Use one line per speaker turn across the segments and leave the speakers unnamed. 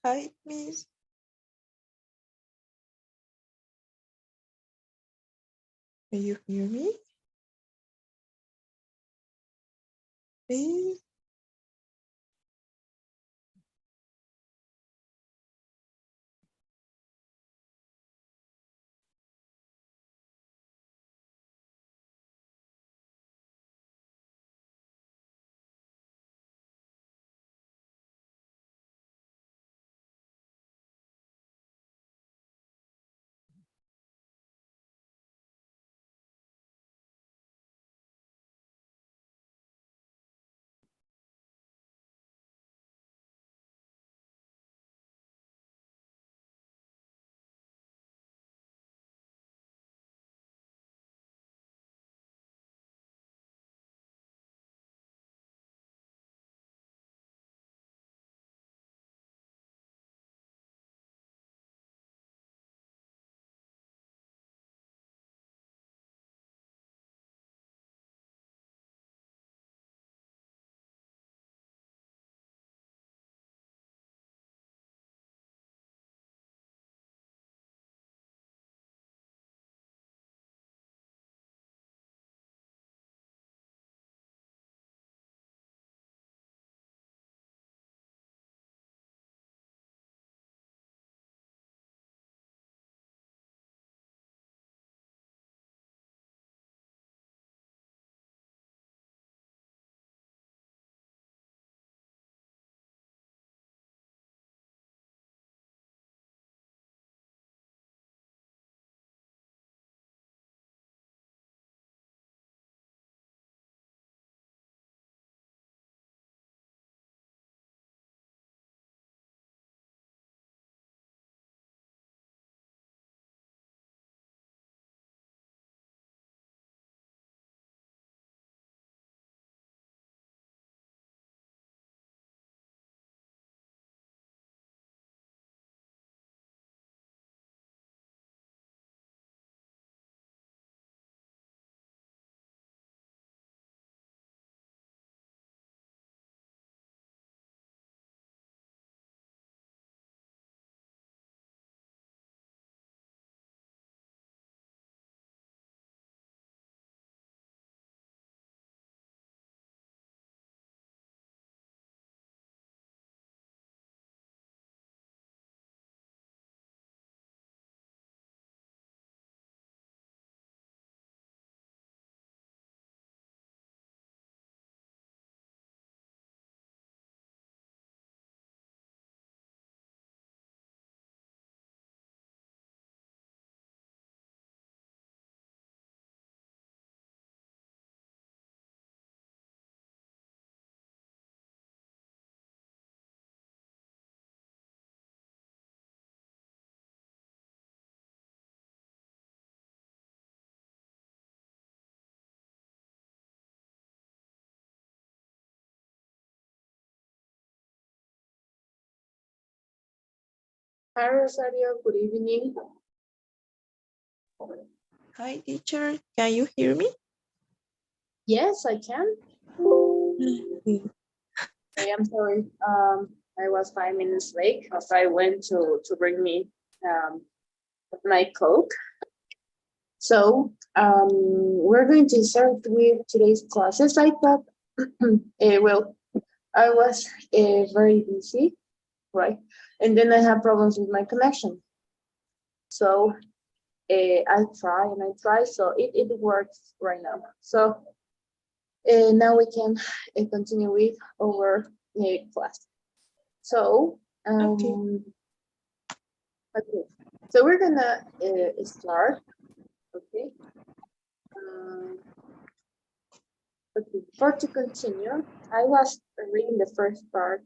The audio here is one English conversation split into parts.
Hi, Miss. Can you hear me? Please?
Hi, Rosario. Good evening.
Hi, teacher. Can you hear me?
Yes, I can. I am sorry. I was 5 minutes late because I went to bring me my Coke. So we're going to start with today's classes. I thought, well, I was very busy, right? And then I had problems with my connection. So I try and I try. So it works right now. So now we can continue with our class. So,
Okay.
okay. So we're gonna start. Okay. Okay. Before to continue, I was reading the first part.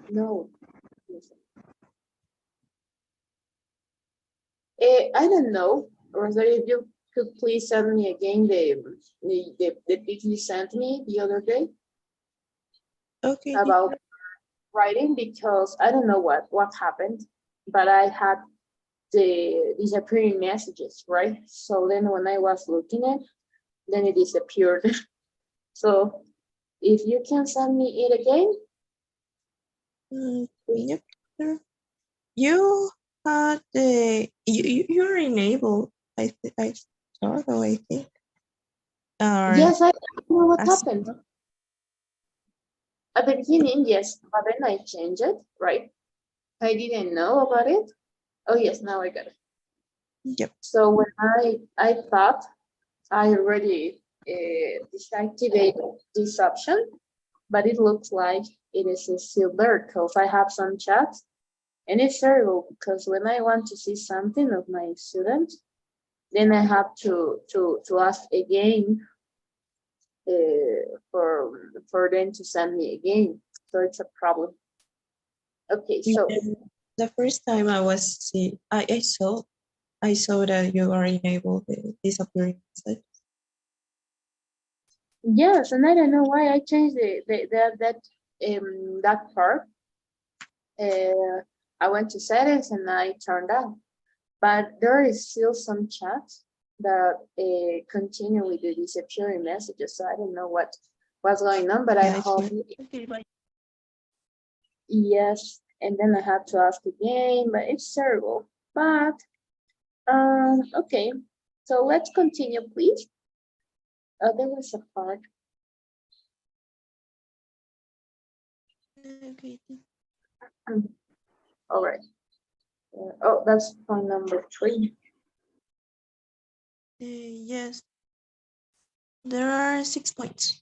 No. I don't know, Rosario, if you could please send me again the pic you sent me the other day
Okay,
about
teacher.
writing, because I don't know what happened, but I had the disappearing messages, right? So then when I was looking at, then it disappeared. So if you can send me it again,
Victor, you had you're enabled. I thought, or I think, or
Yes, I don't know what
as
happened. At the beginning, yes, but then I changed it, right? I didn't know about it. Oh yes, now I got it.
yep.
So when I thought I already deactivated this option, but it looks like it is still there because I have some chats, and it's terrible because when I want to see something of my student, then I have to ask again for them to send me again. So it's a problem. Okay, so
And the first time I was see, I saw that you are enabled the disappearing message.
yes, and I don't know why I changed that part. Uh, I went to settings and I turned on, but there is still some chats that continue with the disappearing messages. So I don't know what's going on, but I
Yeah, it's
hope
weird. Okay, bye.
yes. And then I have to ask again, but it's terrible. But okay. So let's continue, please. There was a part.
Okay.
All right. Oh, that's point number 3.
Yes, there are 6 points.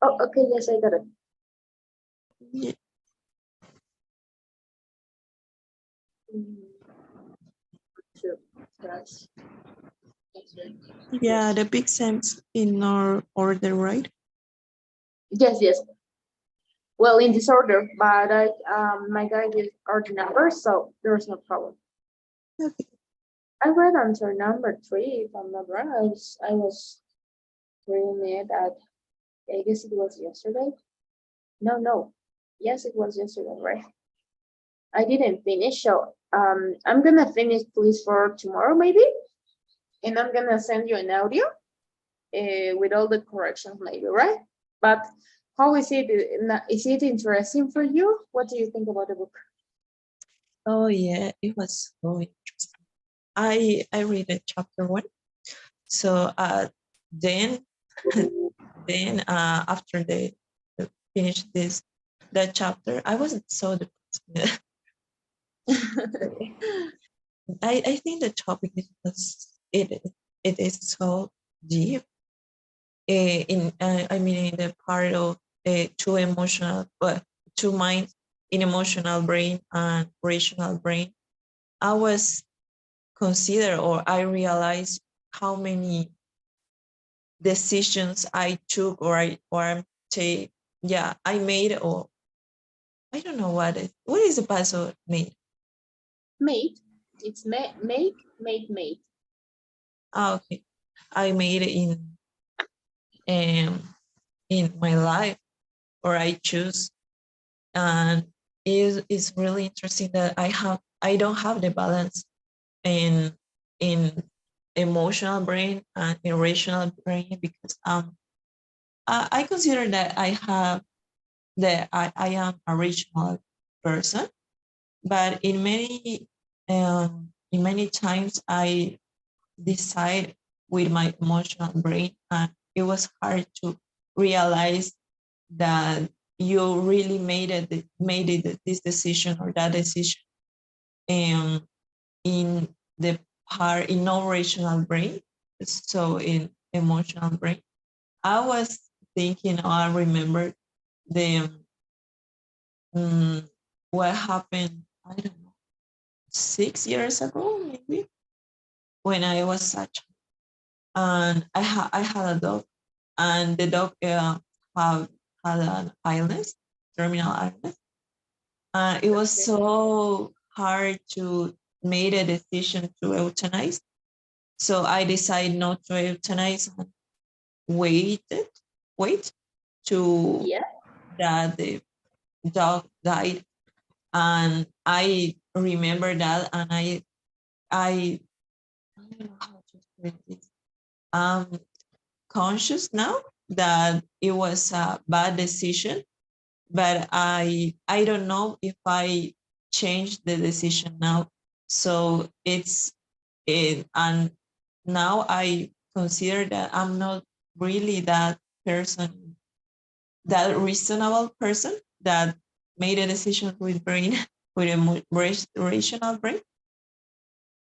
Oh, okay. Yes, I got it.
Yeah,
Mm, Two. That's
yeah,
yes.
the big sense in our order, right?
Yes, yes. Well, in disorder, but I my guide is order number, so there's no problem.
Okay.
I read answer number 3, if I'm not wrong. I was reading it at, I guess it was yesterday. No, no. Yes, it was yesterday, right? I didn't finish, so I'm gonna finish please for tomorrow maybe, and I'm gonna send you an audio with all the corrections maybe, right? But how is it? Is it interesting for you? What do you think about the book?
Oh yeah, it was so interesting. I read the chapter 1. So then then after they finish this that chapter, I wasn't so depressed. I think the topic is it is so deep. I mean, in the part of two emotional, two minds, in emotional brain and rational brain. I was consider or I realized how many decisions I took or I'm take. Yeah, I made, or I don't know what is the password made.
Mate, it's mate.
Okay, I made it um in my life, or I choose, and it's really interesting that I don't have the balance in emotional brain and irrational brain, because I consider that I am a rational person, but in many times I decide with my emotional brain, and it was hard to realize that you really made it this decision or that decision, um, in the part in no rational brain, so in emotional brain. I was thinking, or I remember the what happened, I don't know, 6 years ago maybe, when I was such, and I had a dog, and the dog have had an illness, terminal illness. It was
Okay.
so hard to make a decision to euthanize. So I decided not to euthanize and waited, wait to
Yeah.
that the dog died. And I remember that, and I don't know how to explain this. I'm conscious now that it was a bad decision, but I don't know if I change the decision now. So it's it, and now I consider that I'm not really that person, that reasonable person that made a decision with brain with a rational brain.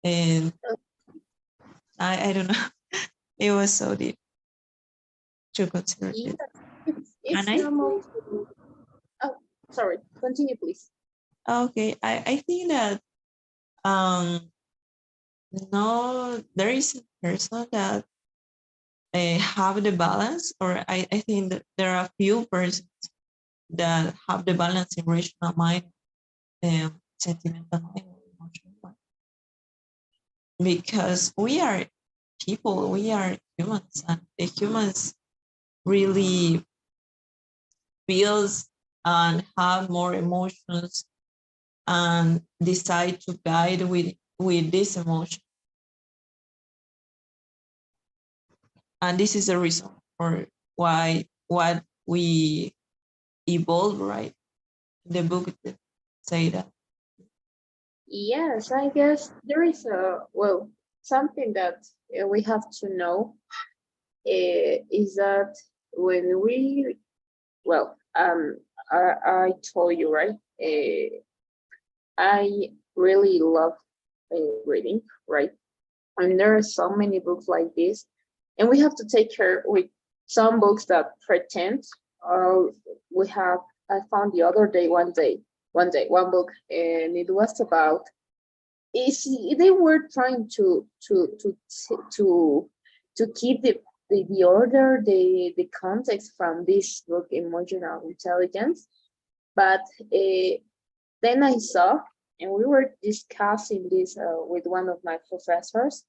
And I don't know. It was so deep to consider
Yeah,
it. And
it's
I
normal
think,
to. Oh, sorry. Continue, please.
okay, I think that um no, there is a person that have the balance, or I think that there are a few persons that have the balance in rational mind and sentimental mind or emotional mind. Because we are people, we are humans, and the humans really feels and have more emotions and decide to guide with this emotion. And this is the reason for why what we evolve, right? The book say that.
Yes, I guess there is something that we have to know is that when we, well, I told you, right? I really love reading, right? And there are so many books like this, and we have to take care with some books that pretend. Uh, we have. I found the other day, one book, and it was about. They were trying to keep the order, the context from this book, Emotional Intelligence, but then I saw, and we were discussing this with one of my professors,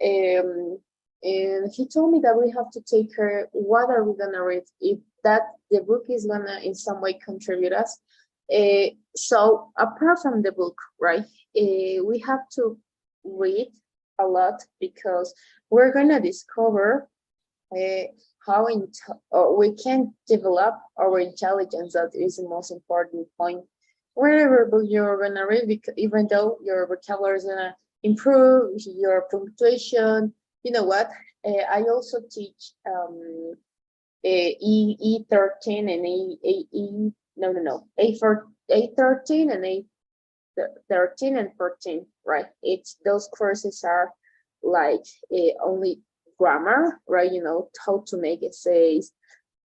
um, and he told me that we have to take care what are we gonna read if that the book is gonna in some way contribute us. So apart from the book, right, we have to read a lot because we're gonna discover uh, how we can develop our intelligence. That is the most important point. Wherever book you're gonna read, because even though your vocabulary is gonna improve, your punctuation, you know what? I also teach E13 and A no A13 and A13 and 14, right? It's those courses are like only grammar, right? You know how to make essays,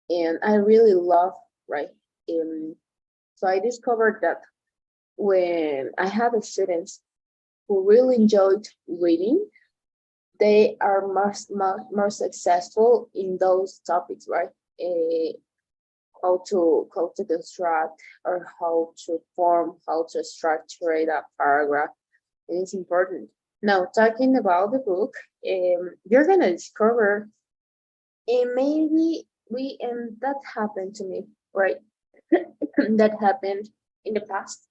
and I really love, right? So I discovered that when I have students who really enjoyed reading, they are more successful in those topics, right? Uh, how to construct or how to structure a paragraph. It is important. Now, talking about the book, you're gonna discover, and maybe and that happened to me, right? That happened in the past.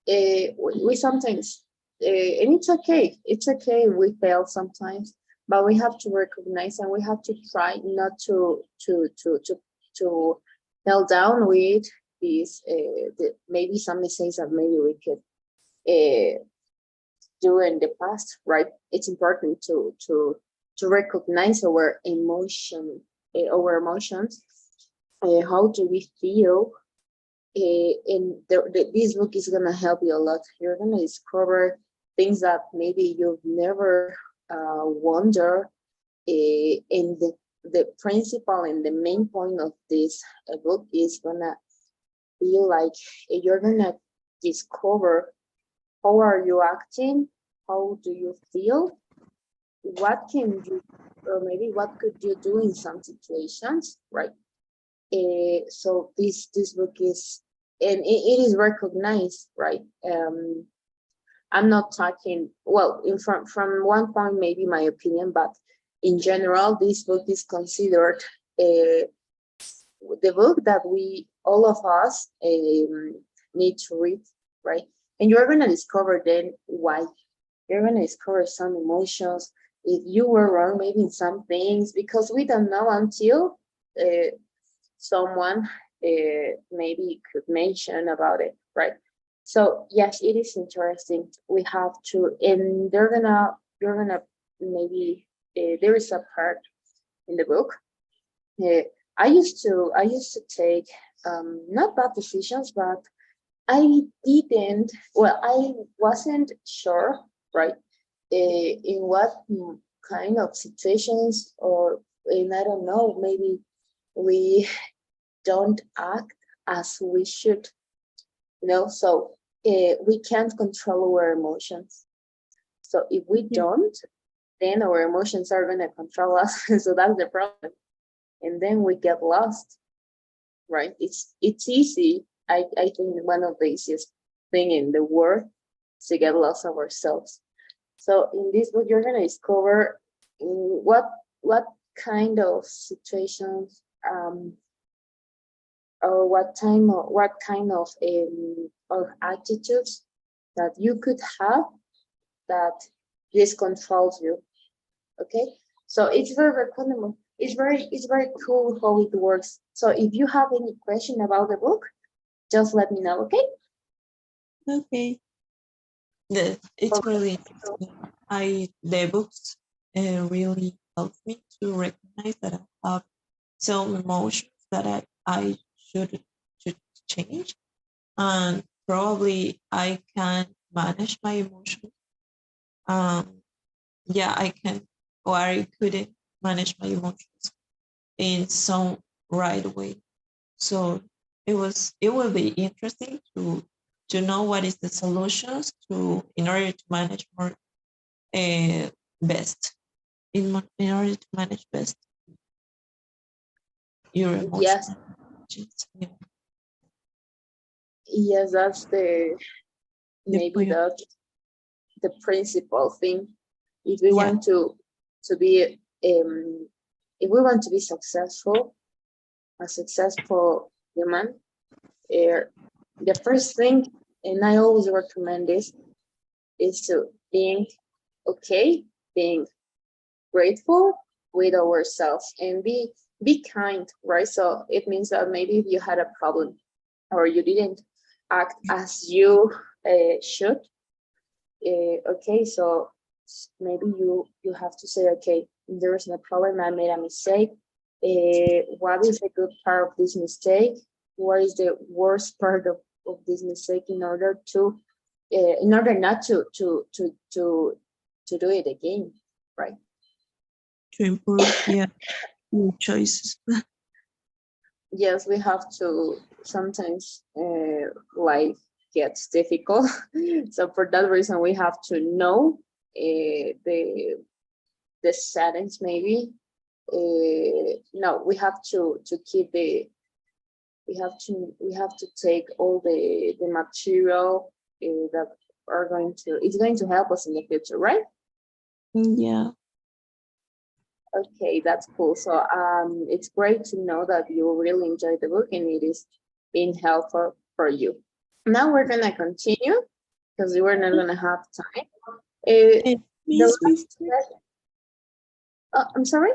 We sometimes, and it's okay. It's okay. We fail sometimes, but we have to recognize and we have to try not to fell down with these maybe some mistakes that maybe we could uh, do in the past. Right? It's important to recognize our emotions. How do we feel? And this book is gonna help you a lot. You're gonna discover things that maybe you've never wondered. And the principle and the main point of this book is gonna be like you're gonna discover how are you acting, how do you feel, what can you, or maybe what could you do in some situations, right? So this book is, and it is recognized, right? I'm not talking, well, from one point maybe my opinion, but in general, this book is considered the book that we all of us need to read, right? And you're gonna discover then why. You're gonna discover some emotions. If you were wrong, maybe in some things, because we don't know until someone maybe could mention about it, right? So yes, it is interesting. We have to, and you're gonna maybe there is a part in the book. Uh, I used to take not bad decisions, but I didn't. Well, I wasn't sure, right? In what kind of situations, or and I don't know, maybe we don't act as we should, so we can't control our emotions. So if we
Yeah.
don't, then our emotions are going to control us. So that's the problem, and then we get lost, right? It's easy. I think one of the easiest thing in the world to get lost of ourselves. So in this book you're going to discover what kind of situations, or what kind of attitudes that you could have that this controls you. Okay, so it's very recommendable. It's very cool how it works. So if you have any question about the book, just let me know. Okay.
Okay. It's really interesting. The books really help me to recognize that I have some emotions that I should change, and probably I can manage my emotions. Um, yeah, I can, or I couldn't manage my emotions in some right way. So it will be interesting to know what is the solutions to in order to manage more best in order to manage best your
Yes,
emotions. Yeah,
yes, that's the
the
maybe
point.
the principal thing. If we
Yeah,
want to be if we want to be successful, a successful human, uh, the first thing, and I always recommend this, is to being okay, being grateful with ourselves, and be kind, right? So it means that maybe if you had a problem or you didn't act as you should, okay, so maybe you have to say, okay, there is no problem, I made a mistake. What is the good part of this mistake? What is the worst part of this mistake, in order not to do it again, right?
to improve. Yeah, your choices.
Yes, we have to sometimes, life gets difficult. So for that reason we have to know the settings, maybe. No, we have to keep we have to take all the material that are going to it's going to help us in the future, right?
Yeah.
Okay, that's cool. So it's great to know that you really enjoyed the book and it is being helpful for you. Now we're gonna continue because we're not gonna have time.
And
The
Miss,
last question. I'm sorry.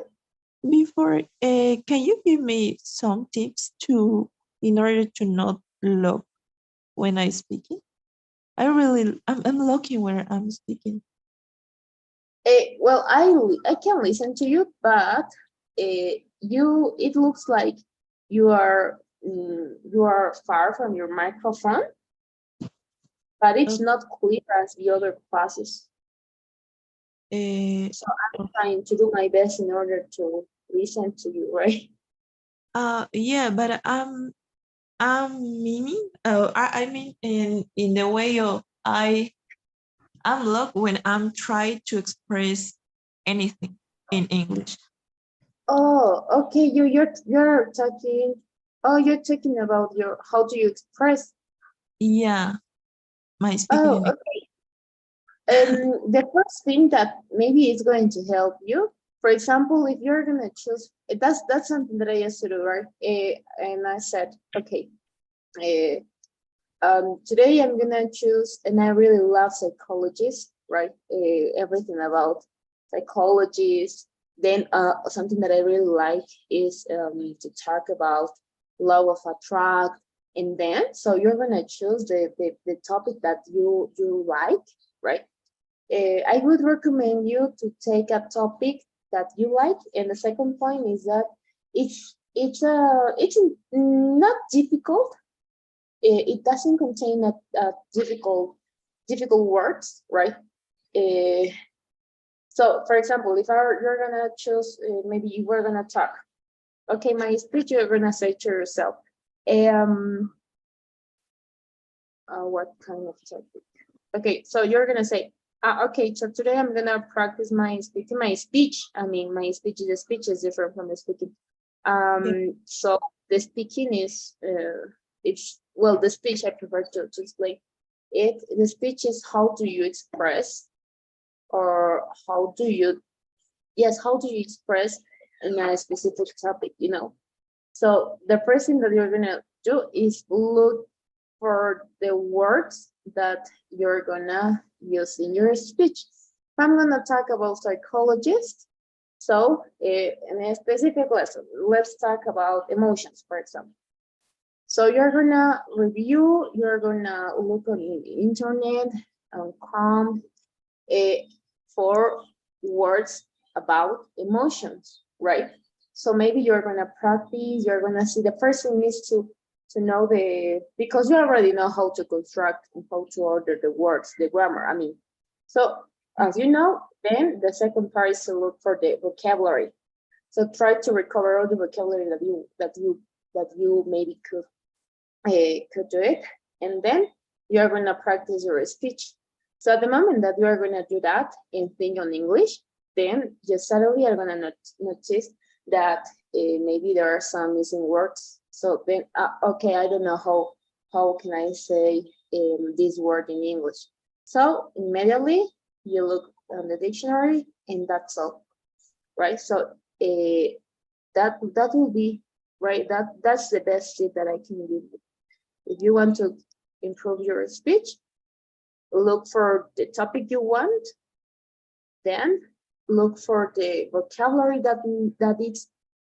before, can you give me some tips to in order to not look when I speaking? I'm looking where I'm speaking.
Well, I can listen to you, but it looks like you are far from your microphone, but it's not clear as the other classes.
Uh,
So I'm trying to do my best in order to listen to you, right?
yeah, but I'm meaning. I mean in the way of I'm look when I'm trying to express anything in English.
Oh, okay. You're talking. Oh, you're talking about your how do you express?
Yeah, my speaking
Oh,
in English.
okay. The first thing that maybe is going to help you, for example, if you're gonna choose, that's something that I used to do, right? And I said, okay, uh, today I'm gonna choose, and I really love psychologists, right? Everything about psychologists. Then something that I really like is to talk about. law of attract, and then so you're gonna choose the topic that you like, right? I would recommend you to take a topic that you like, and the second point is that it's not difficult. It doesn't contain a difficult words, right? So, for example, if you're gonna choose, maybe you were gonna talk. Okay, my speech, you're gonna say to yourself, what kind of topic? Okay, so you're gonna say, okay, so today I'm gonna practice my speaking. My speech, I mean, my speech, the speech is different from the speaking. So the speaking is, it's, well, the speech I prefer to explain it. The speech is how do you express, or how do you express in a specific topic, you know? So the first thing that you're gonna do is look for the words that you're gonna use in your speech. I'm gonna talk about psychologists. So in a specific lesson, let's talk about emotions, for example. So you're gonna review, you're gonna look on the internet, on Chrome, for words about emotions, right? So maybe you're gonna practice, you're gonna see, the first thing is to know because you already know how to construct and how to order the words, the grammar, I mean. So as you know, then the second part is to look for the vocabulary. So try to recover all the vocabulary that you maybe could do it, and then you're gonna practice your speech. So at the moment that you are gonna do that and think on English, then you suddenly are gonna notice that maybe there are some missing words. So then, okay, I don't know how can I say this word in English. So immediately you look on the dictionary, and that's all, right? So that will be right. That's the best tip that I can give you. If you want to improve your speech, look for the topic you want, then look for the vocabulary that is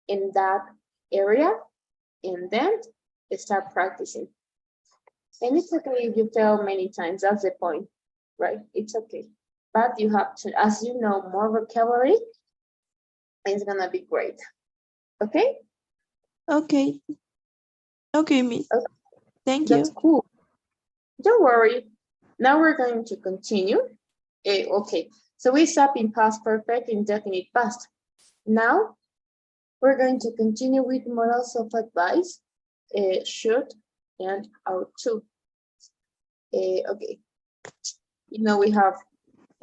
in that area, and then start practicing. And it's okay if you fail many times, that's the point, right? It's okay. But you have to, as you know, more vocabulary, it's gonna be great. Okay?
Okay. Okay, Miss.
Okay.
Thank
That's
you.
cool. Don't worry. Now we're going to continue. Okay, so we stop in past perfect, indefinite past. Now we're going to continue with models of advice, should and ought to. Okay, you know, we have,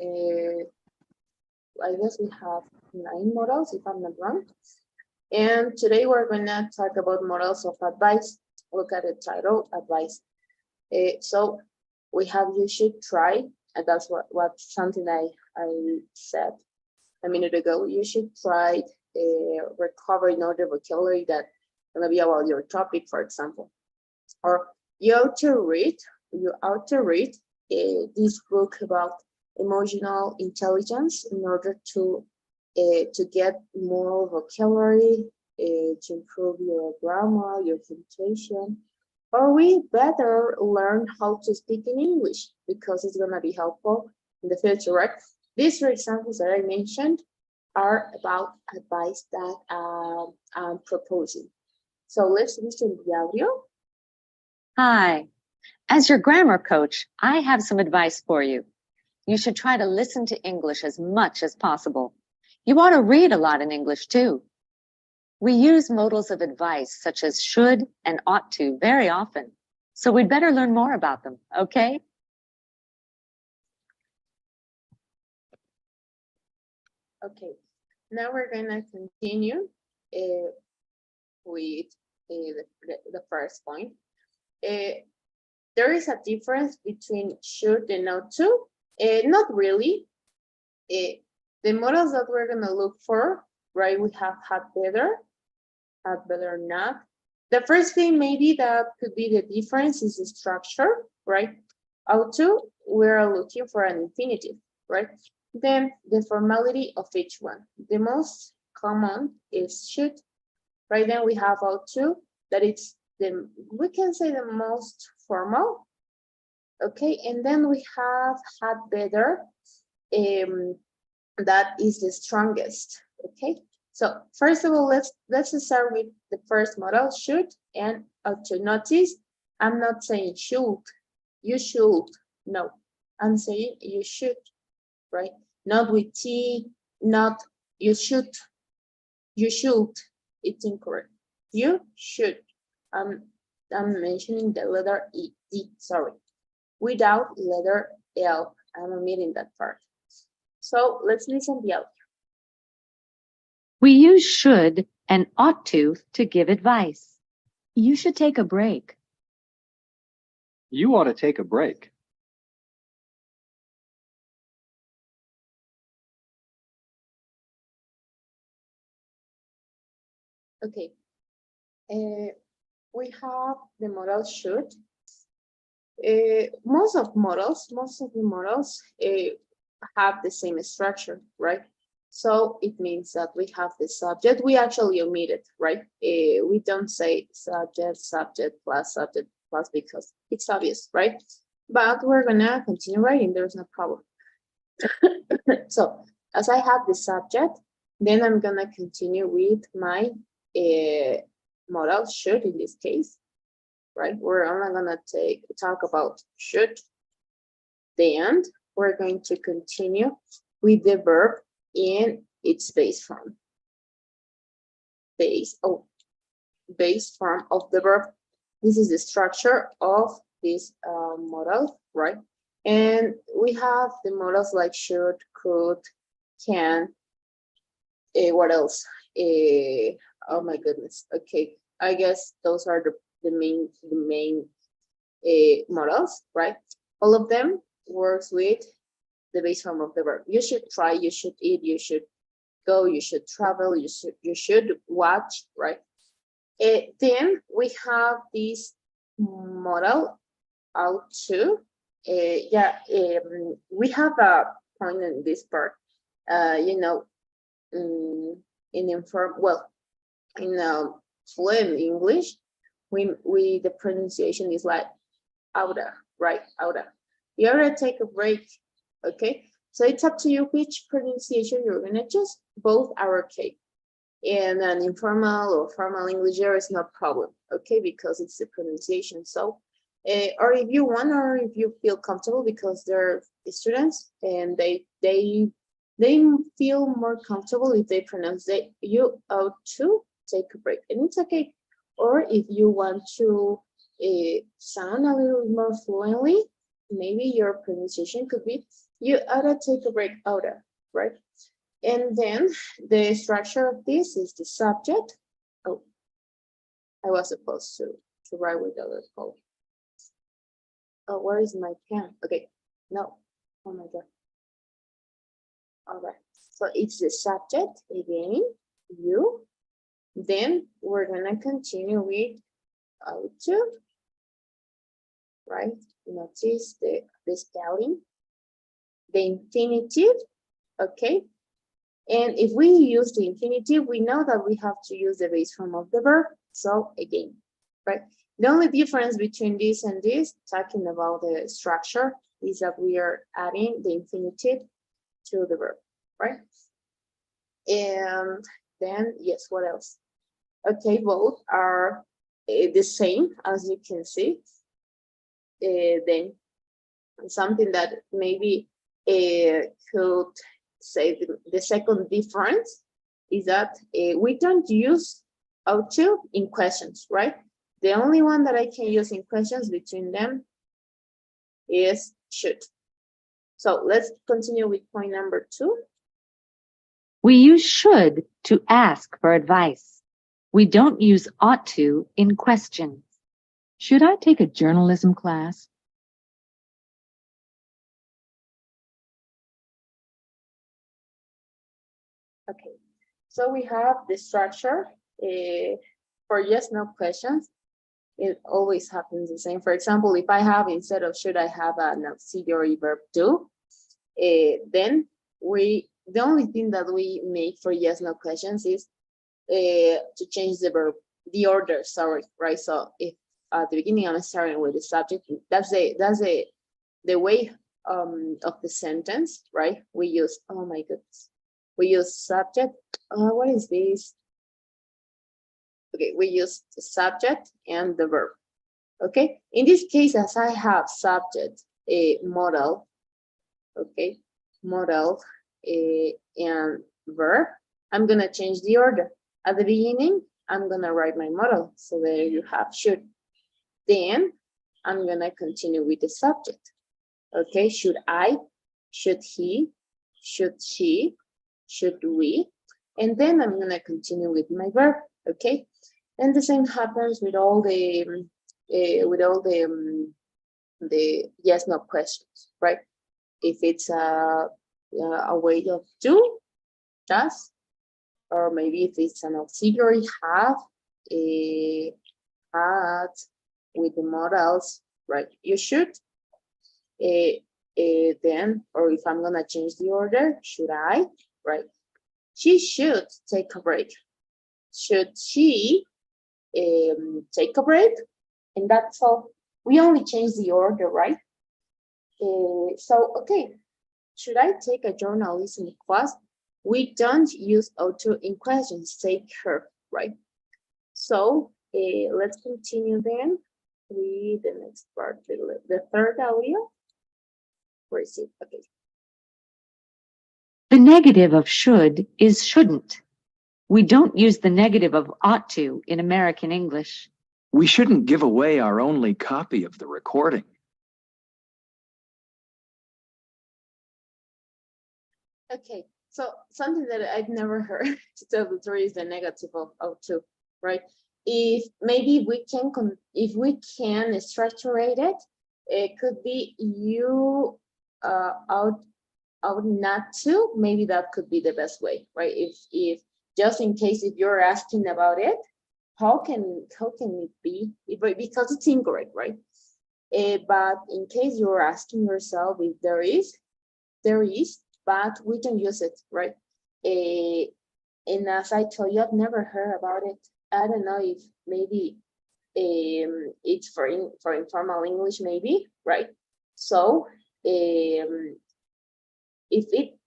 I guess we have 9 models, if I'm not wrong. And today we're gonna talk about models of advice. Look at the title, advice. So we have you should try, and that's what something I said a minute ago. You should try recovering all the vocabulary that gonna be about your topic, for example. Or you ought to read this book about emotional intelligence in order to get more vocabulary, to improve your grammar, your punctuation. Or we better learn how to speak in English because it's gonna be helpful in the future, right? These 3 examples that I mentioned are about advice that I'm proposing. So let's listen to the audio.
Hi, as your grammar coach, I have some advice for you. You should try to listen to English as much as possible. You ought to read a lot in English too. We use modals of advice such as should and ought to very often, so we'd better learn more about them, okay?
Okay, now we're gonna continue with the first point. There is a difference between should and ought to. Not really. The models that we're gonna look for, right? We have had better not. The first thing maybe that could be the difference is the structure, right? Ought to, we're looking for an infinitive, right? Then the formality of each one. The most common is should, right? Then we have ought to, that it's we can say the most formal. Okay, and then we have had better, that is the strongest. Okay, so first of all, let's start with the first model, should and ought to. Notice I'm not saying should, you should, no, I'm saying you should, right? Not with T, not you should, it's incorrect. You should. I'm mentioning the letter D, sorry, without letter L. I'm omitting that part. So let's listen the audio.
We use should and ought to give advice. You should take a break.
You ought to take a break.
Okay. We have the modal should. Most of the modals have the same structure, right? So it means that we have the subject. We actually omit it, right? We don't say subject plus because it's obvious, right? But we're gonna continue writing, there's no problem. So as I have the subject, then I'm gonna continue with my modal should in this case, right? We're only gonna talk about should. Then we're going to continue with the verb in its base form. Base form of the verb. This is the structure of this modal, right? And we have the modals like should, could, can. What else? Oh my goodness. Okay, I guess those are the main modals, right? All of them works with the base form of the verb. You should try, you should eat, you should go, you should travel, you should watch, right? Then we have this modal ought to. We have a point in this part. You know, in fluent English, we the pronunciation is like oughta, right? Oughta. You oughta take a break. Okay, so it's up to you which pronunciation you're gonna choose. Both are okay. In an informal or formal English, there is no problem, okay, because it's the pronunciation. So, or if you want, or if you feel comfortable, because they're students and they feel more comfortable if they pronounce that you ought to take a break, and it's okay. Or if you want to sound a little more fluently, maybe your pronunciation could be you oughta take a break, oughta, right? And then the structure of this is the subject. Oh, I was supposed to write with the other color. Oh, where is my pen? Okay, no, oh my God. All right, so it's the subject again, you. Then we're gonna continue with ought to, right? Notice the spelling, the infinitive, okay? And if we use the infinitive, we know that we have to use the base form of the verb. So again, right? The only difference between this and this, talking about the structure, is that we are adding the infinitive to the verb, right? And then, yes, what else? Okay, both are the same, as you can see. Then something that maybe could say the second difference is that we don't use ought to in questions, right? The only one that I can use in questions between them is should. So let's continue with point number 2.
We use should to ask for advice. We don't use ought to in questions. Should I take a journalism class?
Okay, so we have the structure for yes, no questions. It always happens the same. For example, if I have, instead of should, I have an auxiliary verb do, then the only thing that we make for yes, no questions is to change the verb the order, sorry, right? So if at the beginning I'm starting with the subject, that's the way of the sentence, right? We use, oh my goodness, we use subject. What is this? Okay, we use the subject and the verb. Okay, in this case, as I have subject, a model, okay, model and verb, I'm gonna change the order. At the beginning, I'm gonna write my model. So there you have should. Then I'm gonna continue with the subject. Okay, should I, should he, should she, should we, and then I'm gonna continue with my verb. Okay, and the same happens with all the yes no questions, right? If it's a way of do, does, or maybe if it's an auxiliary have, had, with the models, right? You should. Then, or if I'm gonna change the order, should I, right? She should take a break. Should she take a break? And that's all. We only change the order, right? So, okay, should I take a journalism class? We don't use auto in questions, take her, right? So let's continue then with the next part, the third audio. Where is it? Okay.
The negative of should is shouldn't. We don't use the negative of ought to in American English.
We shouldn't give away our only copy of the recording.
Okay, so something that I've never heard to tell the truth is the negative of ought to, right? If maybe we can structure it, it could be you ought not to. Maybe that could be the best way, right? If just in case if you're asking about it, how can it be? Because it's incorrect, right? But in case you're asking yourself if there is, but we can use it, right? And as I told you, I've never heard about it. I don't know if maybe it's for informal English, maybe, right? So if it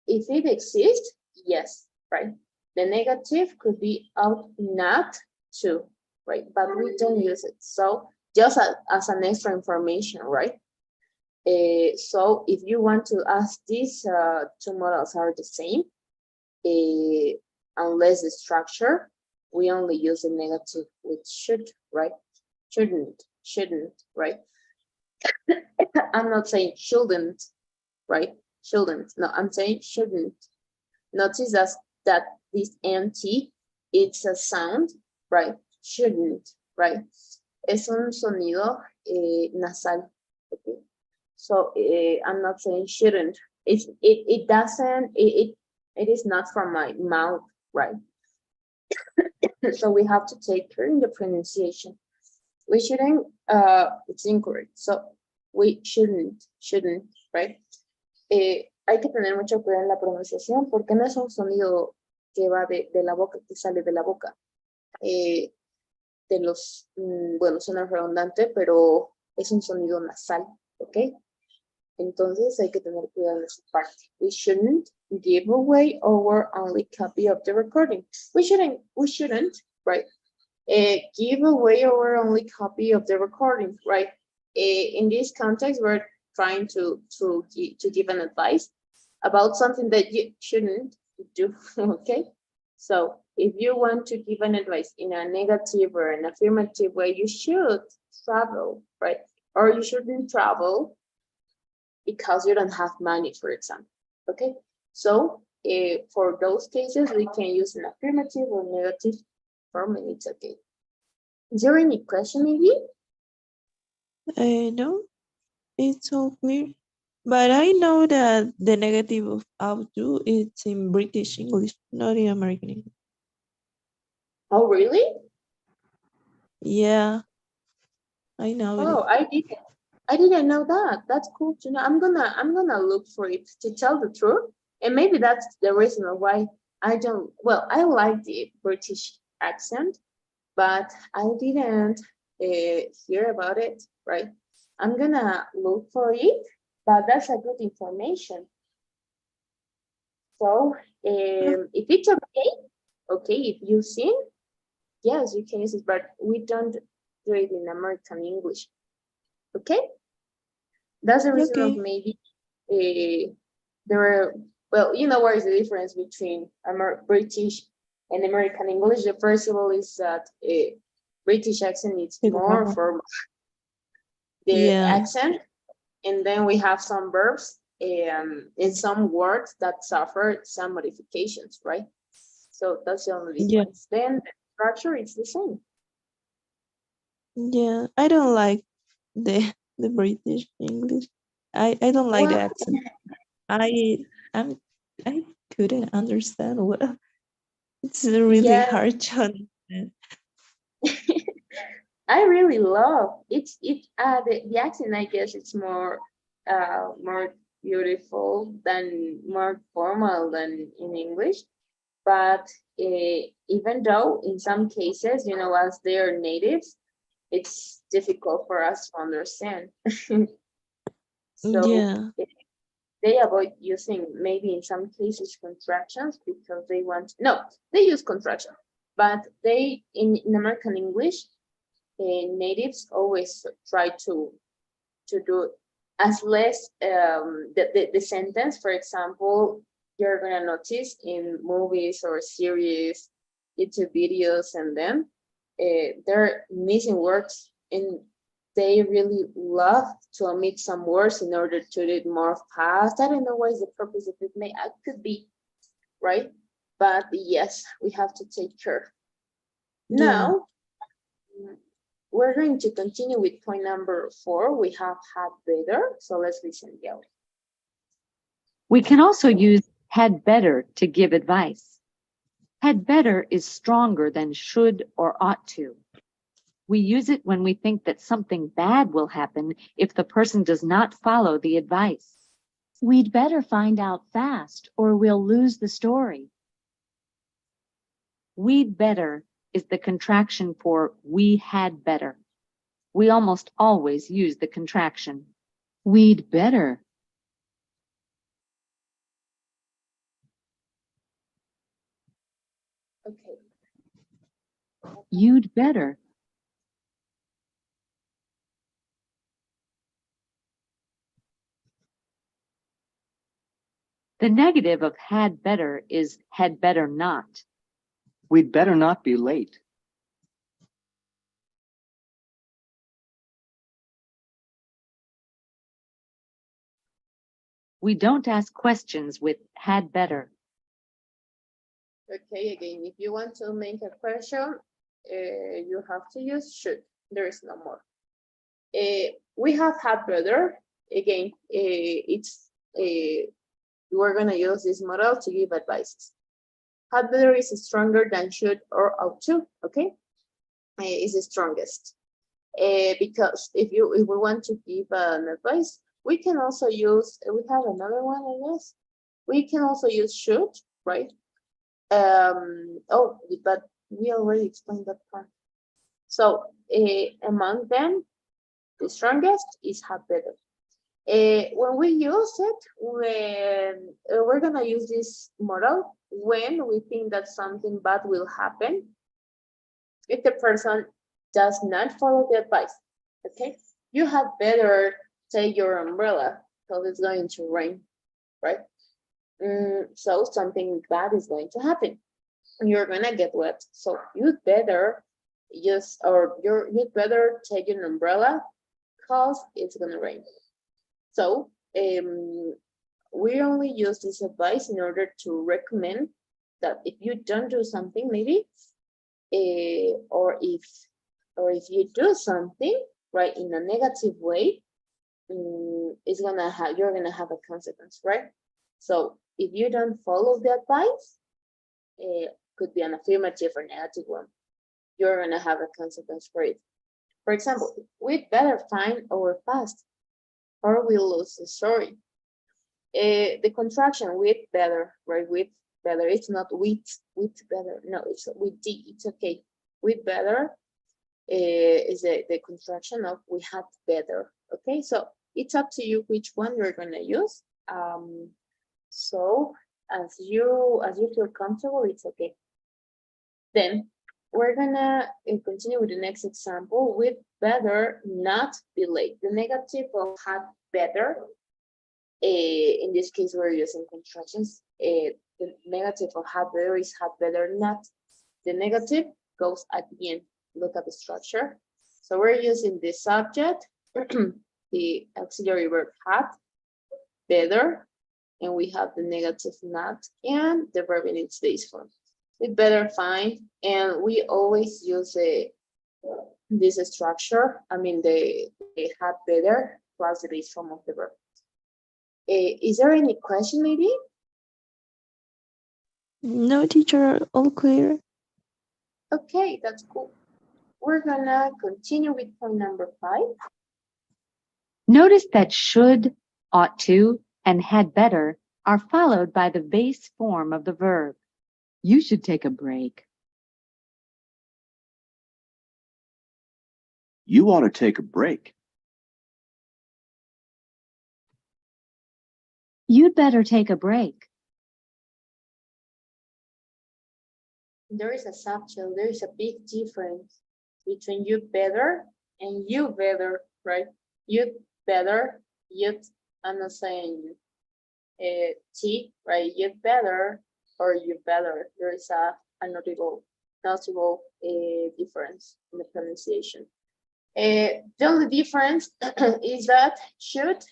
exists, yes, right? The negative could be ought not to, right? But we don't use it. So just as an extra information, right? So if you want to ask, these two models are the same, unless the structure, we only use the negative with should, right? Shouldn't, right? I'm not saying shouldn't, right? Shouldn't, no, I'm saying shouldn't. Notice that this NT, it's a sound, right? Shouldn't, right? Es un sonido nasal, okay? So I'm not saying shouldn't. It doesn't, it is not from my mouth, right? So we have to take care in the pronunciation. We shouldn't, it's incorrect. So we shouldn't, right? Hay que tener mucho cuidado en la pronunciación porque no es un sonido que va de la boca, que sale de la boca. Bueno, suena redundante, pero es un sonido nasal, ¿ok? Entonces hay que tener cuidado en esa parte. We shouldn't give away our only copy of the recording. We shouldn't, right? Give away our only copy of the recording, right? In this context, we're trying to give an advice about something that you shouldn't do, okay? So if you want to give an advice in a negative or an affirmative way, you should travel, right? Or you shouldn't travel because you don't have money, for example, okay? So for those cases, we can use an affirmative or negative form, and it's okay. Is there any question, maybe?
No, it's all clear. But I know that the negative of ought to it's in British English, not in American English.
Oh, really?
Yeah, I know
Oh,
it.
I didn't know that. That's cool to know. I'm gonna look for it, to tell the truth. And maybe that's the reason why I don't, well, I like the British accent, but I didn't hear about it, right? I'm gonna look for it, but that's a good information. So if it's okay, if you sing, yes, you can use it, but we don't do it in American English. Okay? That's the reason of
Okay.
maybe there were, well, you know, what is the difference between British and American English? The first of all is that British accent is
The
more
grammar.
formal, the
Yeah.
accent, and then we have some verbs and some words that suffer some modifications, right? So that's the only
Yeah.
difference. Then the structure is the same.
Yeah. I don't like the British English. I don't like the
Well,
accent. I I'm I couldn't understand well. It's really
yeah,
hard to understand.
I really love the accent. I guess it's more beautiful than more formal than in English. But even though in some cases, you know, as they are natives, it's difficult for us to understand. So
Yeah.
they avoid using maybe in some cases contractions because they want, no, they use contraction, but they in American English, natives always try to do as less the sentence. For example, you're gonna notice in movies or series, YouTube videos, and then they're missing words, and they really love to omit some words in order to do it more fast. I don't know what is the purpose of it. May could be right, but yes, we have to take care.
Yeah.
Now we're going to continue with point number 4. We have had better, so let's listen, Gail.
We can also use had better to give advice. Had better is stronger than should or ought to. We use it when we think that something bad will happen if the person does not follow the advice.
We'd better find out fast or we'll lose the story.
We'd better is the contraction for we had better. We almost always use the contraction.
We'd better.
Okay.
You'd better.
The negative of had better is had better not.
We'd better not be late.
We don't ask questions with had better.
Okay, again, if you want to make a question, you have to use should. There is no more. We have had better. Again, we're gonna use this model to give advices. Had better is stronger than should or ought to. Okay, is the strongest. Because if we want to give an advice, we can also use. We have another one, I guess. We can also use should, right? Oh, but we already explained that part. So among them, the strongest is had better. When we use it, when we're gonna use this model when we think that something bad will happen if the person does not follow the advice. Okay, you had better take your umbrella because it's going to rain, right? So something bad is going to happen. You're gonna get wet, so you'd better you'd better take an umbrella because it's gonna rain. So we only use this advice in order to recommend that if you don't do something, maybe, or if you do something right in a negative way, you're gonna have a consequence, right? So if you don't follow the advice, could be an affirmative or negative one, you're gonna have a consequence for it. For example, we'd better find our past or we'll lose the story. The contraction with better, right? With better, it's not with better. No, it's with D, it's okay. with better is the construction of we had better. Okay, so it's up to you which one you're going to use. So as you feel comfortable, it's okay. Then we're gonna continue with the next example with better not be late. The negative of had better. In this case, we're using contractions. The negative of had better is had better not. The negative goes at the end. Look at the structure. So we're using the subject, the auxiliary verb had, better, and we have the negative not, and the verb in its base form. We better find, and we always use this structure. I mean, they had better plus the base form of the verb. Is there any question maybe?
No, teacher, all clear.
Okay, that's cool. We're gonna continue with point number 5.
Notice that should, ought to, and had better are followed by the base form of the verb. You should take a break.
You ought to take a break.
You'd better take a break.
There is a subtle, there is a big difference between you better and you better, right? You better, you'd, I'm not saying T, right? You better or you better. There is a notable difference in the pronunciation. The only difference is that should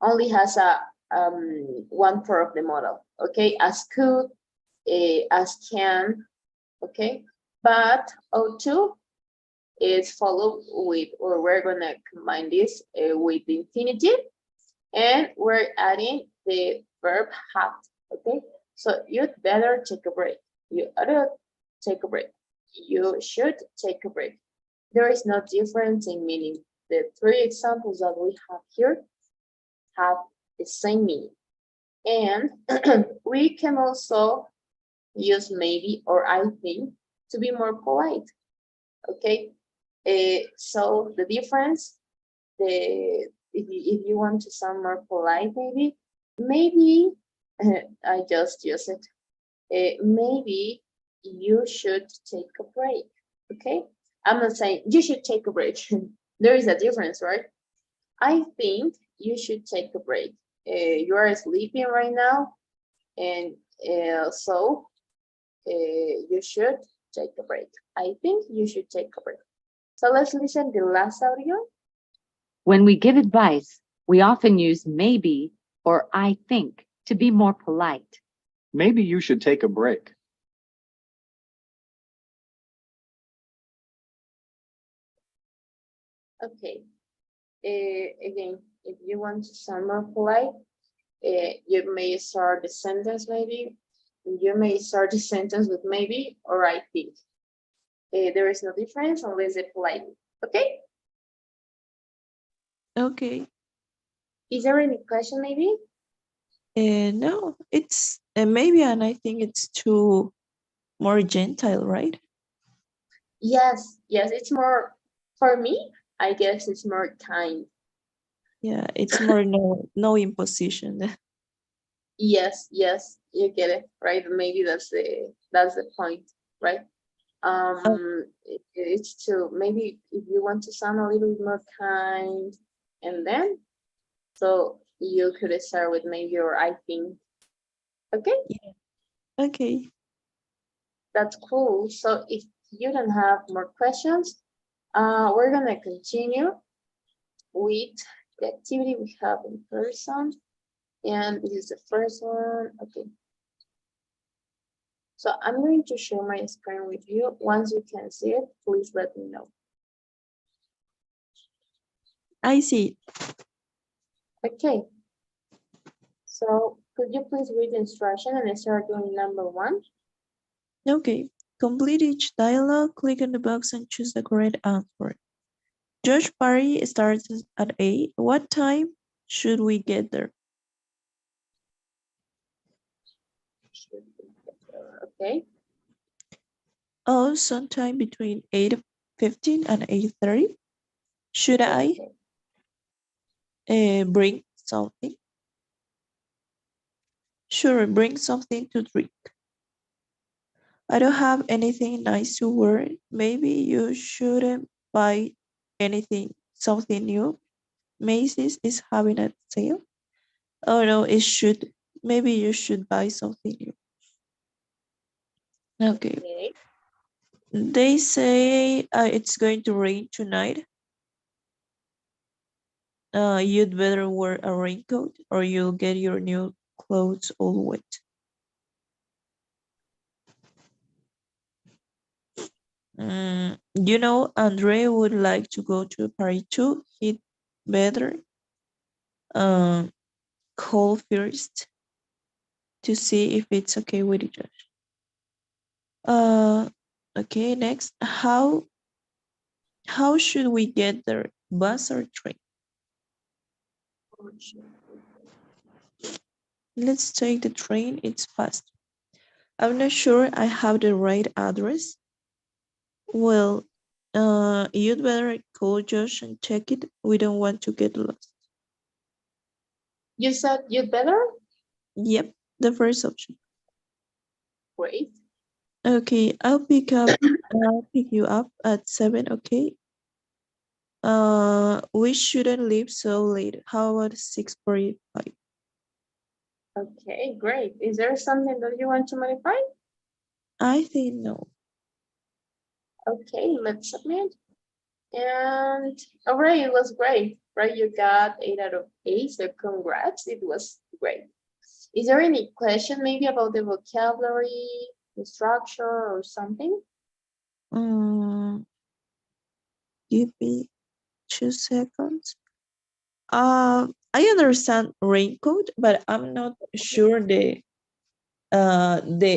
only has a one part of the model, okay? As could, as can, okay? But O2 is followed with, or we're gonna combine this with the infinitive, and we're adding the verb have, okay? So you'd better take a break. You ought to take a break. You should take a break. There is no difference in meaning. The 3 examples that we have here have the same meaning. And we can also use maybe or I think to be more polite, okay? So the difference, if you want to sound more polite, maybe I just use it. Maybe you should take a break, okay? I'm not saying you should take a break. There is a difference, right? I think you should take a break. You are sleeping right now, and so you should take a break. I think you should take a break. So let's listen to the last audio.
When we give advice, we often use maybe or I think to be more polite.
Maybe you should take a break.
Okay. Again, if you want to sound more polite, you may start the sentence maybe. You may start the sentence with maybe or I think. There is no difference unless it's polite. Okay?
Okay.
Is there any question maybe?
No, it's maybe, and I think it's too more gentile, right?
Yes, it's more, for me, I guess it's more kind.
Yeah, it's more no imposition.
Yes, you get it, right? Maybe that's the point, right? It's to maybe if you want to sound a little bit more kind, and then so you could start with maybe or I think. Okay,
Yeah. Okay.
that's cool. So if you don't have more questions, we're gonna continue with the activity we have in person, and this is the first one. Okay. So I'm going to share my screen with you. Once you can see it, please let me know.
I see.
Okay. So could you please read the instruction and start doing number 1?
Okay. Complete each dialogue, click on the box and choose the correct answer. George party starts at 8. What time should we get there?
Okay.
Oh, sometime between 8:15 and 8:30. Should I bring something? Sure, bring something to drink. I don't have anything nice to wear. Maybe you shouldn't buy something new. Macy's is having a sale. Oh no, it should. Maybe you should buy something new. Okay.
Okay.
They say it's going to rain tonight. You'd better wear a raincoat or you'll get your new clothes all wet. Andre would like to go to a party too. He'd better um, call first to see if it's okay with each other. Okay, next. How should we get there? Bus or train? Let's take the train. It's fast. I'm not sure I have the right address. Well, you'd better call Josh and check it. We don't want to get lost.
You said you better?
Yep, the first option.
Great.
Okay, I'll pick you up at 7, okay? We shouldn't leave so late. How about 6:45?
Okay, great. Is there something that you want to modify?
I think no.
Okay, let's submit. And all right, it was great, right? You got 8 out of 8, so congrats, it was great. Is there any question maybe about the vocabulary, the structure, or something?
Give me 2 seconds. I understand raincoat, but I'm not sure the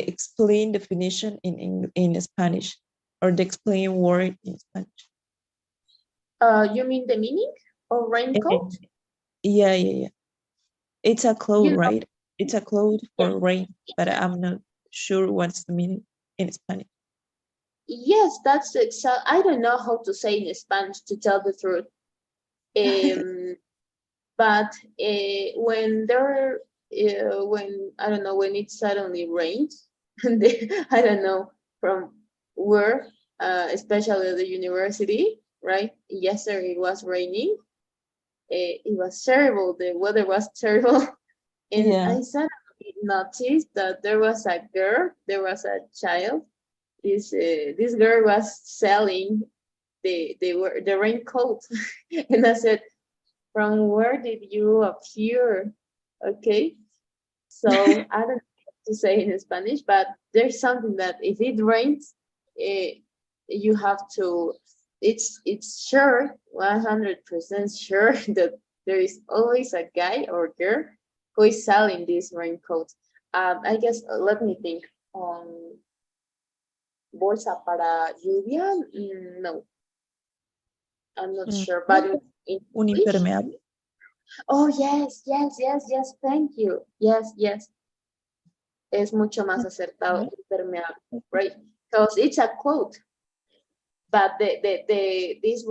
explain definition in Spanish or the explain word in Spanish.
You mean the meaning of raincoat?
Yeah. It's a cloth,
You know,
right? It's a cloth
yeah,
for rain, but I'm not sure what's the meaning in Spanish.
yes, that's exact. I don't know how to say in Spanish, to tell the truth. But when I don't know, when it suddenly rains, and I don't know from where, especially at the university, right? Yesterday it was raining. It was terrible. The weather was terrible, and
Yeah.
I suddenly noticed that there was a girl, there was a child. This girl was selling the raincoat, and I said, from where did you appear? Okay, so I don't know what to say in Spanish, but there's something that if it rains, you have to. It's sure, 100% sure that there is always a guy or girl who is selling these raincoats. I guess let me think. Bolsa para lluvia? No, I'm not sure, but in
Un
English.
impermeable.
Oh, yes. Thank you. Yes. Es mucho más acertado, impermeable, right? Because it's a quote, but this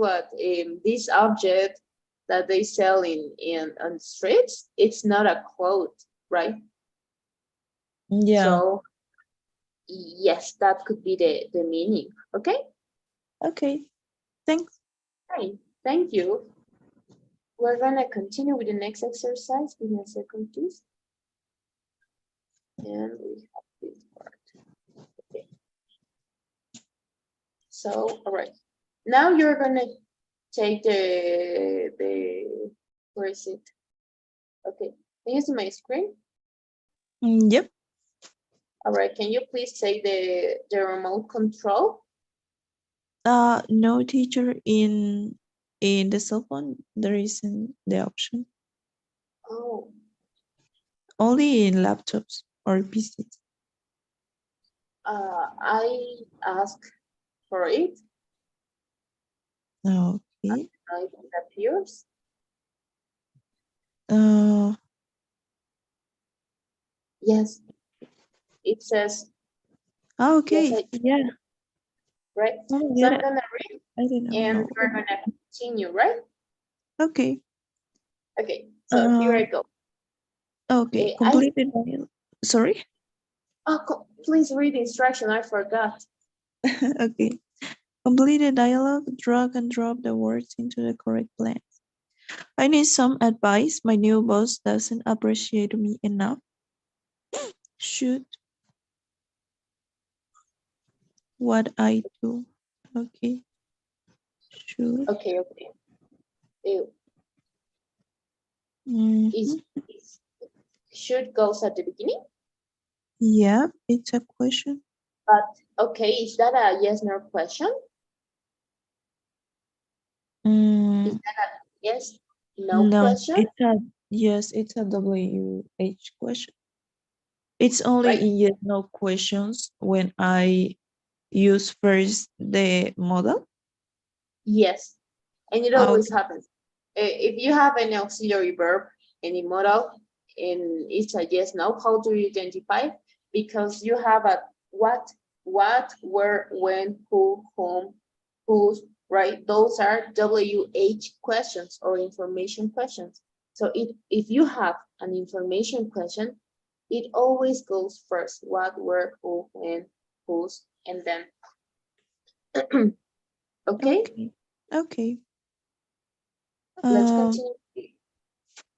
object that they sell in on streets, it's not a quote, right?
Yeah.
So yes, that could be the meaning. Okay.
Okay. Thanks.
Right. Thank you. We're gonna continue with the next exercise. Give me a second, please. And we have this part. Okay. So, all right. Now you're gonna take the where is it? Okay. Can you see my screen?
Yep.
All right. Can you please take the remote control?
No, teacher, in the cell phone there isn't the option.
Oh,
Only in laptops or PCs.
I asked for it.
Okay.
It appears. Yes. It says yes.
Okay. Yeah.
right?
Oh,
So
yeah,
I'm gonna read
I didn't
and
know.
we're gonna continue, right?
Okay.
Okay, so here I
Uh,
go.
okay.
I
Completed. Sorry.
please read the instruction. I forgot.
Okay. Complete the dialogue. Drag and drop the words into the correct place. I need some advice. My new boss doesn't appreciate me enough. Should what I do. Okay. Should.
Okay. Ew.
Mhm.
Is should goes at the beginning,
Yeah, it's a question.
but okay, is that a yes no question? Is
Mm,
that a yes no
no,
question?
it's a yes, it's a WH question. It's only
Right?
in yes no questions when I use first the model.
Yes, and it
Oh,
always happens. If you have an auxiliary verb, any modal, and it's a yes no, how do you identify? Because you have a what, where, when, who, whom, whose, right? Those are WH questions or information questions. So if you have an information question, it always goes first. What, where, who, when, whose, and then. Okay,
okay. Okay.
let's
Um,
continue.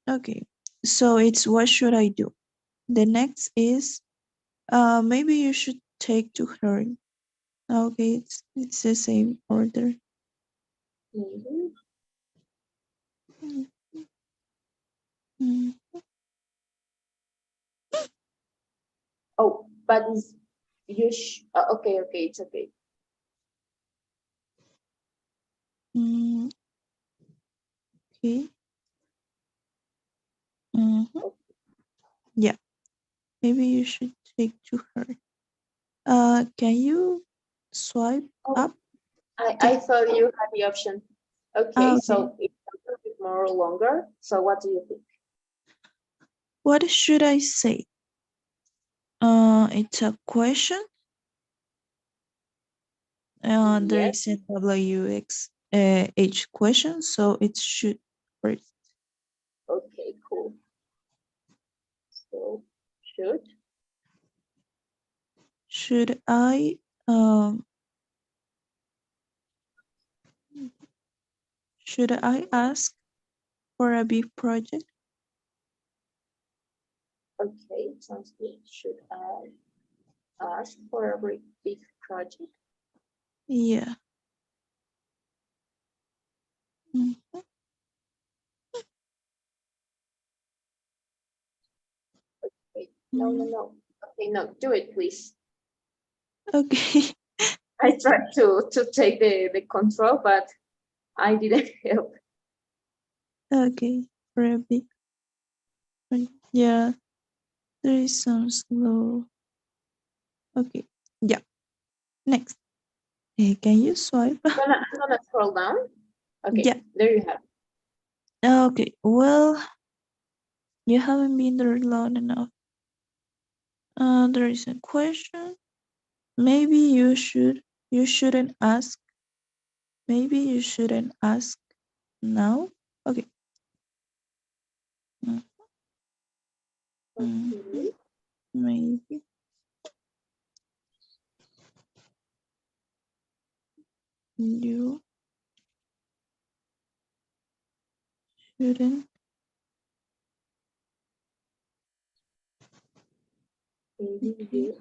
okay. So it's what should I do? The next is maybe you should take to her. Okay, it's the same order.
Mhm.
Mm,
Oh, but is okay, it's okay.
mm, okay. Mhm. Yeah, maybe you should take to her. Can you swipe
Oh,
up?
I thought you had the option. Okay,
Okay.
so it's a little bit more longer. So what do you think?
What should I say? It's a question. There
Yes.
is a WX H question, so it should first.
Okay, cool. So should.
Should I um should I ask for a big project?
Okay, sounds good. Should I ask for a very big project?
Yeah. Mm,
Wait,
mm,
no. Okay, no, do it, please.
Okay.
I tried to take the control, but I didn't help.
Okay. For a big project. Yeah. There is some slow. Okay. Yeah. Next. Can you swipe?
I'm gonna scroll down. Okay,
Yeah.
there you have.
Okay. Well, you haven't been there long enough. There is a question. Maybe you shouldn't ask. Maybe you shouldn't ask now. Okay. Mm, mhm.
Okay.
Maybe you shouldn't
Maybe
okay.
you.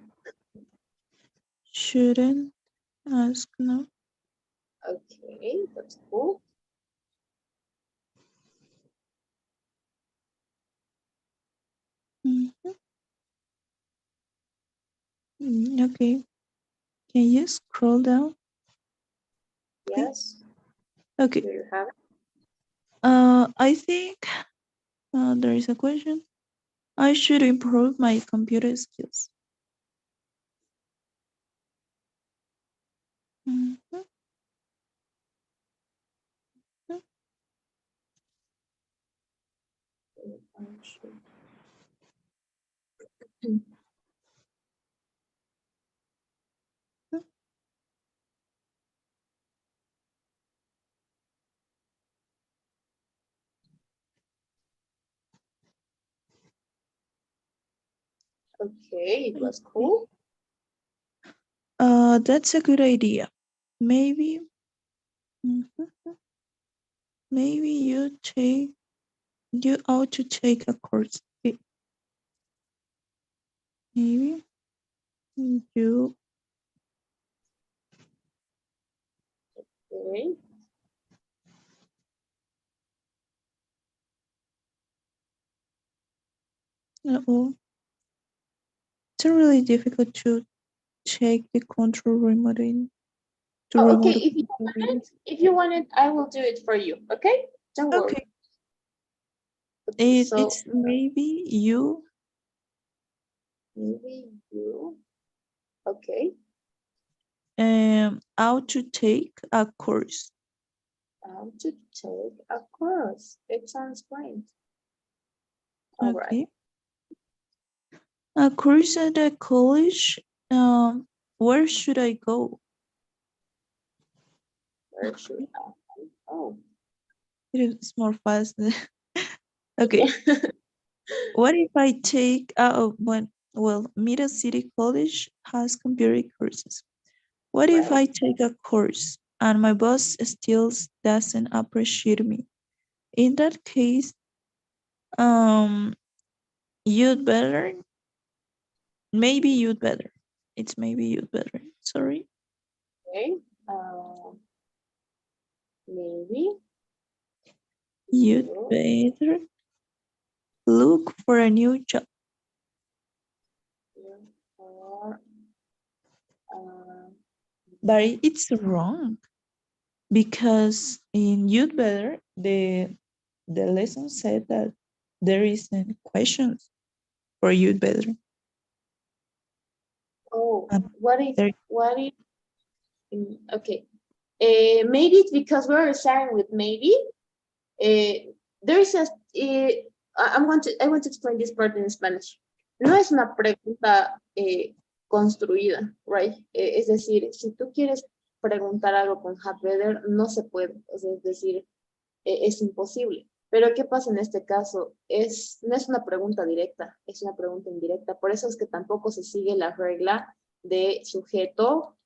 Shouldn't ask now.
Okay, that's cool.
Mhm. Okay. Can you scroll down, please?
Yes,
Okay.
there you have it.
I think there is a question. I should improve my computer skills. Mhm.
I should. Okay, it was cool.
That's a good idea. Maybe, maybe you ought to take a course. Maybe you
Okay.
oh, it's really difficult to check the control remote in to
Oh, okay,
remote.
if you want it, I will do it for you. Okay, don't worry.
Okay,
Okay, so
it's maybe you
maybe you. Okay,
ought to take a course.
how to take a course. It sounds great. All right.
Okay, a course at a college. Where should I go?
Where should I go?
It's more fast. Okay. What if I take Middle City College has computer courses. What if
Right.
I take a course and my boss still doesn't appreciate me? In that case, um, you'd better. Maybe you'd better. It's maybe you'd better. Sorry.
Okay. Um, maybe
You'd
you
better look for a new job.
are.
But it's wrong because in you'd better the lesson said that there isn't questions for you'd better.
Oh,
And
what if?
there,
What if? Okay. Maybe it's because we're starting with maybe. There's a. I want to explain this part in Spanish. No es una pregunta construida, right? Es decir, si tú quieres preguntar algo con have better, no se puede. Es decir, es imposible. Pero ¿qué pasa en este caso? No es una pregunta directa, es una pregunta indirecta. Por eso es que tampoco se sigue la regla de sujeto,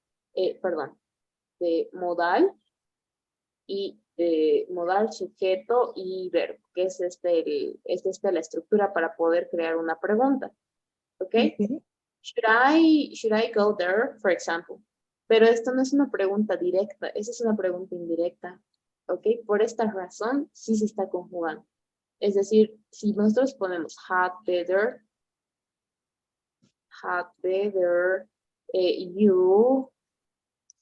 perdón, de modal y modal, sujeto y verbo, que es la estructura para poder crear una pregunta. ¿Ok?
okay.
Should I go there, for example? Pero esto no es una pregunta directa, esa es una pregunta indirecta. ¿Ok? Por esta razón, sí se está conjugando. Es decir, si nosotros ponemos had better, you,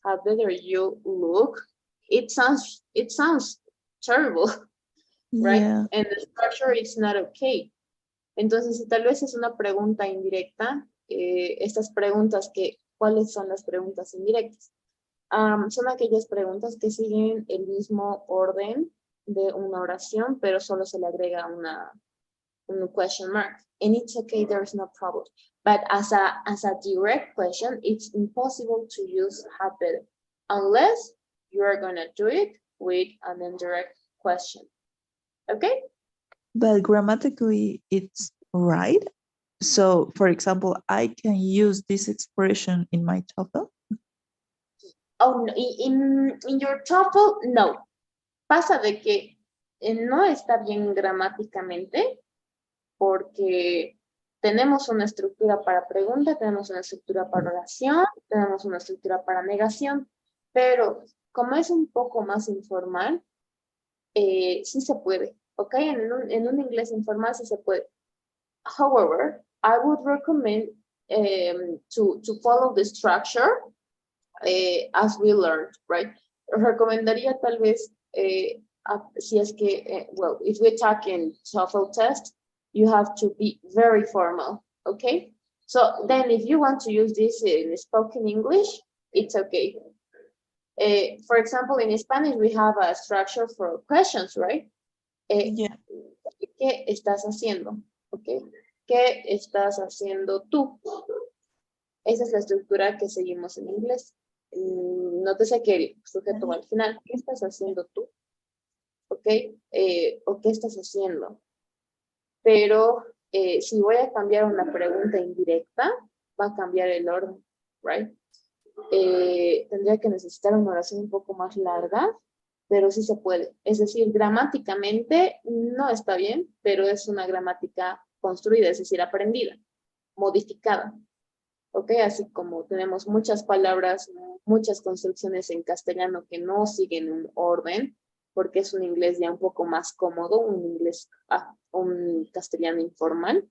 had better you look, it sounds terrible, right?
Yeah.
And the structure is not okay. Entonces, si tal vez es una pregunta indirecta, estas preguntas ¿cuáles son las preguntas indirectas? Son aquellas preguntas que siguen el mismo orden de una oración, pero solo se le agrega un question mark. And it's okay, there's no problem. But as a direct question, it's impossible to use had better unless you are going to do it with an indirect question. Okay?
But grammatically, it's right. So, for example, I can use this expression in my TOEFL.
Oh, no, in your TOEFL, no. Pasa de que no está bien gramáticamente porque tenemos una estructura para pregunta, tenemos una estructura para oración, tenemos una estructura para negación, pero como es un poco más informal, sí se puede, ¿ok? En un inglés informal sí se puede. However, I would recommend to follow the structure as we learned, right? Recomendaría tal vez, si es que, well, if we're talking TOEFL test, you have to be very formal, okay? So then if you want to use this in spoken English, it's okay. For example, in Spanish, we have a structure for questions, right?
Yeah.
¿Qué estás haciendo? Okay. ¿Qué estás haciendo tú? Esa es la estructura que seguimos en inglés. Nótese que el sujeto va al final. ¿Qué estás haciendo tú? ¿Ok? ¿O qué estás haciendo? Pero si voy a cambiar una pregunta indirecta, va a cambiar el orden, right? Tendría que necesitar una oración un poco más larga, pero sí se puede. Es decir, gramáticamente no está bien, pero es una gramática construida, es decir, aprendida, modificada. ¿Ok? Así como tenemos muchas palabras, muchas construcciones en castellano que no siguen un orden, porque es un inglés ya un poco más cómodo, un inglés, un castellano informal,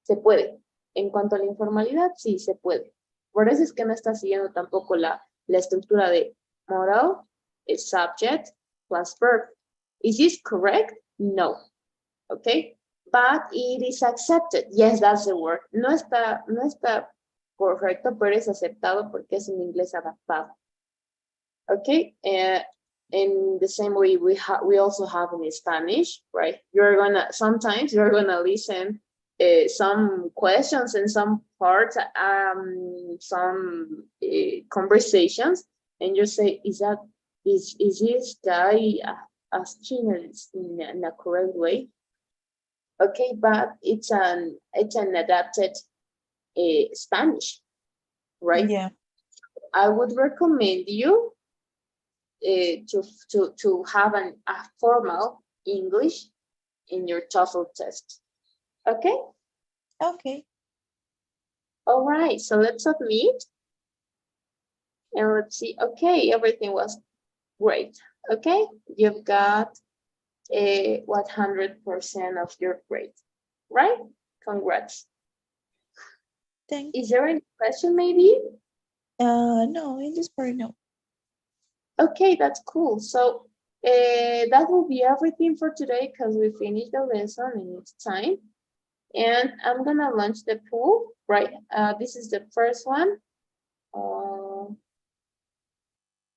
se puede. En cuanto a la informalidad, sí se puede. Por eso es que no está siguiendo tampoco la estructura de modal, subject, plus verb. Is this correct? No. Okay? But it is accepted. Yes, that's the word. No está correcto, pero es aceptado porque es un inglés adaptado. Okay? In the same way we also have in Spanish, right? Sometimes you're gonna listen some questions and some parts, some conversations, and you say, is this guy asking in a correct way? Okay, but it's an adapted Spanish, right?
Yeah.
I would recommend you to have a formal English in your TOEFL test. Okay?
Okay.
All right, so let's submit. And let's see. Okay, everything was great. Okay, you've got 100% of your grade, right? Congrats.
Thank
Is there any question maybe?
No, in this part, no.
Okay, that's cool. So that will be everything for today because we finished the lesson in its time. And I'm gonna launch the pool, right? This is the first one. Oh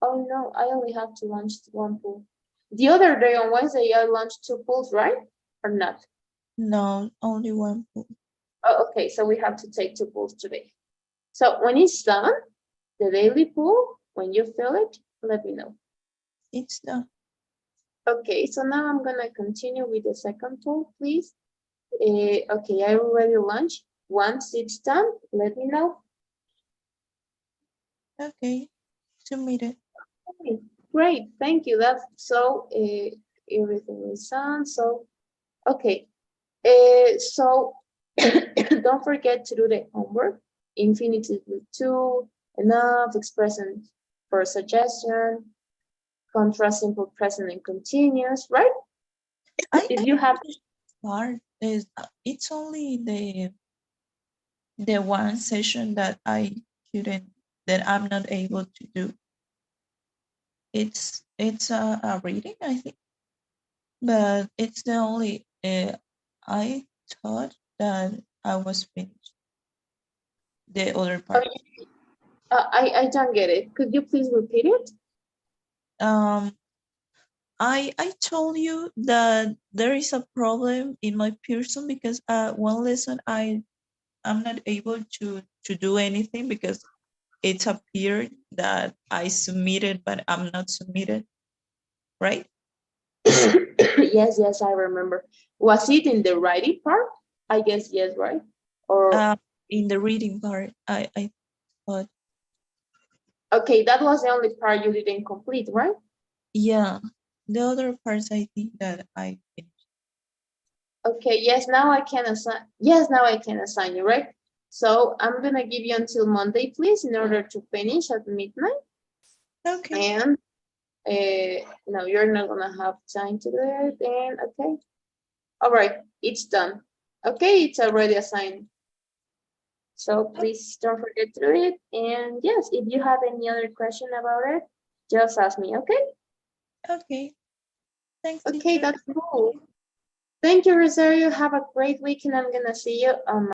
no, I only have to launch one pool. The other day on Wednesday, I launched 2 pools, right? Or not?
No, only one pool.
Oh, okay, so we have to take 2 pools today. So when it's done, the daily pool, when you fill it, let me know.
It's done.
Okay, so now I'm gonna continue with the second pool, please. Okay, I already launched. Once it's done, let me know.
Okay, submitted.
Okay, great, thank you. That's so everything is done. So okay, so don't forget to do the homework. Infinitive with to, enough, expression for suggestion, contrast, simple present and continuous, right? If you have
part is it's only the one session that I'm not able to do. It's a reading, I think, but it's the only. I thought that I was finished the other part.
I don't get it. Could you please repeat it?
I told you that there is a problem in my Pearson because one lesson I'm not able to do anything because it's appeared that I submitted but I'm not submitted, right?
Yes, I remember. Was it in the writing part? I guess yes, right? Or
In the reading part, I thought,
okay, that was the only part you didn't complete, right?
yeah, the other parts I think that I finished.
Okay, yes, now I can assign. Yes, now I can assign you, right? So I'm gonna give you until Monday, please, in order to finish at midnight.
Okay.
And no, you're not gonna have time to do it. And okay, all right, it's done. Okay, it's already assigned. So please don't forget to do it. And yes, if you have any other question about it, just ask me, okay?
Okay. Thanks.
Okay,
teacher.
that's cool. Thank you, Rosario. Have a great week, and I'm gonna see you on